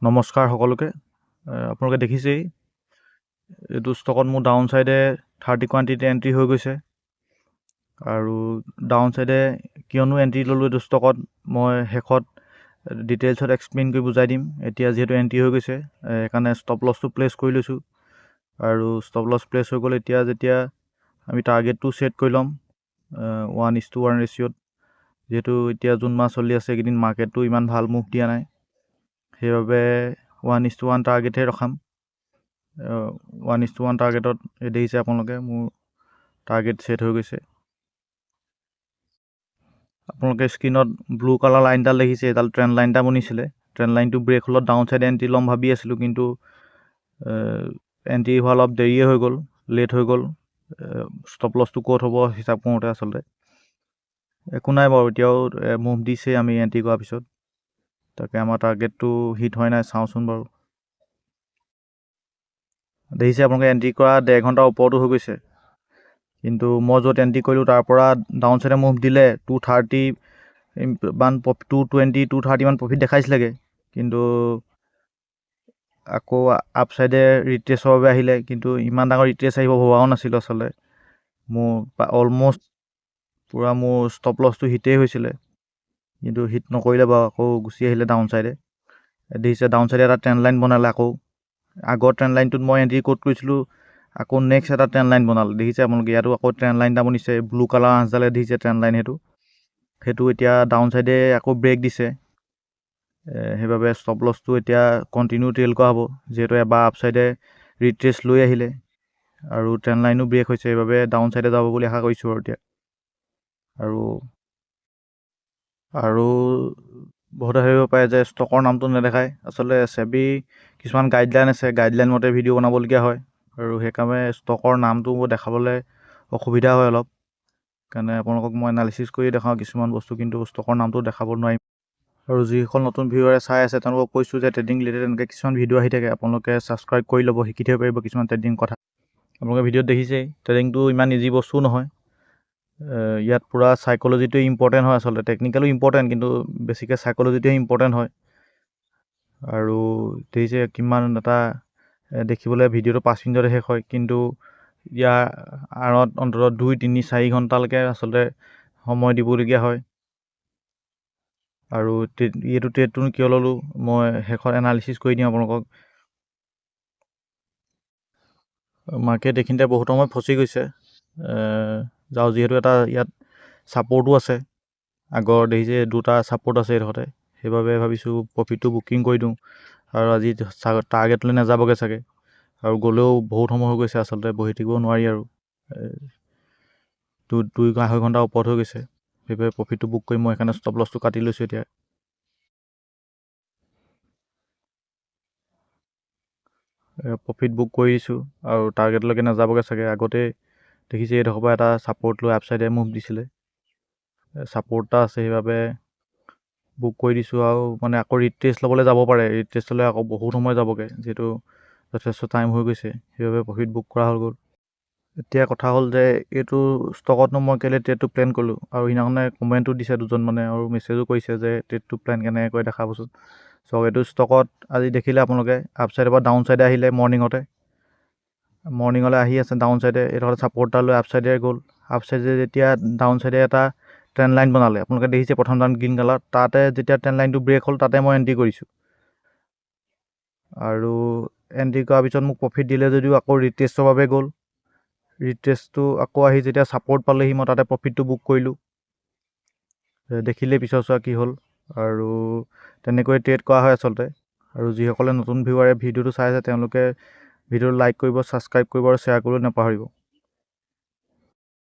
নমস্কাৰ সকলোকে। আপোনালোকে দেখিছেই এইটো ষ্টকত মোৰ ডাউন চাইডে 30 কোৱান্টিটি এণ্ট্ৰি হৈ গৈছে আৰু ডাউন চাইডে কিয়নো এণ্ট্ৰি ল'লোঁ এইটো ষ্টকত মই শেষত ডিটেইলছত এক্সপ্লেইন কৰি বুজাই দিম। এতিয়া যিহেতু এণ্ট্ৰি হৈ গৈছে সেইকাৰণে ষ্টপ লছটো প্লেচ কৰি লৈছোঁ আৰু ষ্টপ লছ প্লেচ হৈ গ'ল। এতিয়া যেতিয়া আমি টাৰ্গেটটো ছেট কৰি ল'ম 1:1 ৰেচিঅ'ত, যিহেতু এতিয়া জুন মাহ চলি আছে, এইকেইদিন মাৰ্কেটটো ইমান ভাল মুভ দিয়া নাই, সেইবাবে 1:1 টাৰ্গেটহে ৰখাম। 1:1 টাৰ্গেটত দেখিছে আপোনালোকে মোৰ টাৰ্গেট ছেট হৈ গৈছে। আপোনালোকে স্ক্ৰীনত ব্লু কালাৰ লাইনডাল দেখিছে, এইডাল ট্ৰেণ্ড লাইন এটা বনিছিলে। ট্ৰেণ্ড লাইনটো ব্ৰেক হ'লত ডাউন চাইড এণ্ট্ৰি ল'ম ভাবি আছিলোঁ, কিন্তু এণ্ট্ৰি হোৱা অলপ দেৰিয়ে হৈ গ'ল, লেট হৈ গ'ল। ষ্টপ লছটো ক'ত হ'ব হিচাপ কৰোঁতে আচলতে একো নাই বাৰু, এতিয়াও মুভ দিছে আমি এণ্ট্ৰি কৰাৰ পিছত। তাকে আমাৰ টাৰ্গেটটো হিট হয় নাই চাওঁচোন বাৰু। দেখিছে আপোনালোকে এণ্ট্ৰি কৰা 1.5 ঘণ্টাৰ ওপৰতো হৈ গৈছে, কিন্তু মই য'ত এণ্ট্ৰি কৰিলোঁ তাৰ পৰা ডাউন চাইডে মুভ দিলে 230 মান 220 230 মান প্ৰফিট দেখাইছিলেগৈ, কিন্তু আকৌ আপ চাইডে ৰিট্ৰেছৰ বাবে আহিলে, কিন্তু ইমান ডাঙৰ ৰিট্ৰেছ আহিব ভবাও নাছিলোঁ আচলতে। মোৰ অলম'ষ্ট পূৰা মোৰ ষ্টপ লছটো হিটেই হৈছিলে, কিন্তু হিট নকৰিলে বাৰু, আকৌ গুচি আহিলে ডাউন চাইডে। দেখিছে ডাউন চাইডে এটা ট্ৰেণ্ড লাইন বনালে। আকৌ আগৰ ট্ৰেণ্ড লাইনটোত মই এণ্ট্ৰি ক'ত কৰিছিলোঁ, আকৌ নেক্সট এটা ট্ৰেণ্ড লাইন বনালে। দেখিছে আপোনালোকে ইয়াতো আকৌ ট্ৰেণ্ড লাইন এটা বনিছে, ব্লু কালাৰ আঁচডালে দেখিছে ট্ৰেণ্ড লাইন। সেইটো এতিয়া ডাউন চাইডে আকৌ ব্ৰেক দিছে, সেইবাবে ষ্টপ লছটো এতিয়া কণ্টিনিউ ট্ৰেইল কৰা হ'ব, যিহেতু এবাৰ আপ চাইডে ৰিট্ৰেছ লৈ আহিলে আৰু ট্ৰেণ্ড লাইনো ব্ৰেক হৈছে, সেইবাবে ডাউন চাইডে যাব বুলি আশা কৰিছোঁ আৰু এতিয়া। আৰু বহুতে ভাবিব পাৰে যে ষ্টকৰ নামটো নেদেখায়, আচলতে চেবি কিছুমান গাইডলাইন আছে, গাইডলাইন মতে ভিডিঅ' বনাবলগীয়া হয়, আৰু সেইকাৰণে ষ্টকৰ নামটো দেখাবলৈ অসুবিধা হয় অলপ। সেইকাৰণে আপোনালোকক মই এনালিচিছ কৰি দেখাওঁ কিছুমান বস্তু, কিন্তু ষ্টকৰ নামটো দেখাব নোৱাৰিম। আৰু যিসকল নতুন ভিউৱাৰে চাই আছে তেওঁলোকক কৈছোঁ যে ট্ৰেডিং ৰিলেটেড এনেকৈ কিছুমান ভিডিঅ' আহি থাকে, আপোনালোকে ছাবস্ক্ৰাইব কৰি ল'ব, শিকি থাকিব পাৰিব কিছুমান ট্ৰেডিং কথা। আপোনালোকে ভিডিঅ'ত দেখিছেই ট্ৰেডিংটো ইমান ইজি বস্তুও নহয়। ইয়াত পূৰা চাইক'লজিটোৱে ইম্পৰ্টেণ্ট হয় আচলতে। টেকনিকেলো ইম্পৰ্টেণ্ট, কিন্তু বেছিকৈ চাইক'লজিটোৱে ইম্পৰ্টেণ্ট হয়। আৰু দেখিছে কিমান এটা দেখিবলৈ ভিডিঅ'টো 5 মিনিটতে শেষ হয়, কিন্তু ইয়াৰ আঁৰত অন্ততঃ 2, 3, 4 ঘণ্টালৈকে আচলতে সময় দিবলগীয়া হয়। আৰু এইটো ট্ৰেডটো কিয় ল'লোঁ মই শেষত এনালিচিছ কৰি দিম আপোনালোকক। মাৰ্কেট এইখিনিতে বহুত সময় ফচি গৈছে, যাওঁ যিহেতু এটা ইয়াত ছাপৰ্টো আছে, আগৰ দেখিছে 2টা ছাপৰ্ট আছে এইডোখৰতে, সেইবাবে ভাবিছোঁ প্ৰফিটটো বুকিং কৰি দিওঁ আৰু আজি টাৰ্গেটলৈ নাযাবগৈ চাগে, আৰু গ'লেও বহুত সময় হৈ গৈছে আচলতে, বহি থাকিব নোৱাৰি আৰু 2-2.5 ঘণ্টাৰ ওপৰত হৈ গৈছে, সেইবাবে প্ৰফিটটো বুক কৰি মই সেইকাৰণে ষ্টপ লছটো কাটি লৈছোঁ। এতিয়া প্ৰফিট বুক কৰি দিছোঁ আৰু টাৰ্গেটলৈকে নাযাবগৈ চাগে। আগতে দেখিছে এইডোখৰ পৰা এটা ছাপৰ্ট লৈ আপচাইডে মুভ দিছিলে, ছাপৰ্ট এটা আছে, সেইবাবে বুক কৰি দিছোঁ। আৰু মানে আকৌ ৰিট্ৰেছ ল'বলৈ যাব পাৰে, ৰিট্ৰেছ ল'লে আকৌ বহুত সময় যাবগৈ, যিহেতু যথেষ্ট টাইম হৈ গৈছে, সেইবাবে প্ৰফিট বুক কৰা হৈ গ'ল। এতিয়া কথা হ'ল যে এইটো ষ্টকতনো মই কেলৈ ট্ৰেডটো প্লেন কৰিলোঁ, আৰু সিদিনাখনে কমেণ্টো দিছে দুজনমানে আৰু মেছেজো কৰিছে যে ট্ৰেডটো প্লেন কেনেকৈ কৰে দেখাবচোন। চ' এইটো ষ্টকত আজি দেখিলে আপোনালোকে আপ চাইডৰ পৰা ডাউন চাইডে আহিলে, মৰ্ণিঙলৈ আহি আছে ডাউন চাইডে, এইডোখৰ ছাপৰ্ট এটা লৈ আপ চাইডে গ'ল। আপ চাইডে যেতিয়া ডাউন চাইডে এটা ট্ৰেণ্ড লাইন বনালে, আপোনালোকে দেখিছে প্ৰথম ডাউন গ্ৰীণ কালাৰ, তাতে যেতিয়া ট্ৰেণ্ড লাইনটো ব্ৰেক হ'ল তাতে মই এণ্ট্ৰি কৰিছোঁ, আৰু এণ্ট্ৰি কৰাৰ পিছত মোক প্ৰফিট দিলে যদিও আকৌ ৰিট্ৰেছৰ বাবে গ'ল। ৰিট্ৰেছটো আকৌ আহি যেতিয়া ছাপৰ্ট পালেহি মই তাতে প্ৰফিটটো বুক কৰিলোঁ। দেখিলেই পিছৰ চোৱা কি হ'ল, আৰু তেনেকৈ ট্ৰেড কৰা হয় আচলতে। আৰু যিসকলে নতুন ভিউৱাৰে ভিডিঅ'টো চাই আছে তেওঁলোকে ভিডিঅ'টো লাইক কৰিব, ছাবস্ক্ৰাইব কৰিব আৰু শ্বেয়াৰ কৰিবলৈ নাপাহৰিব।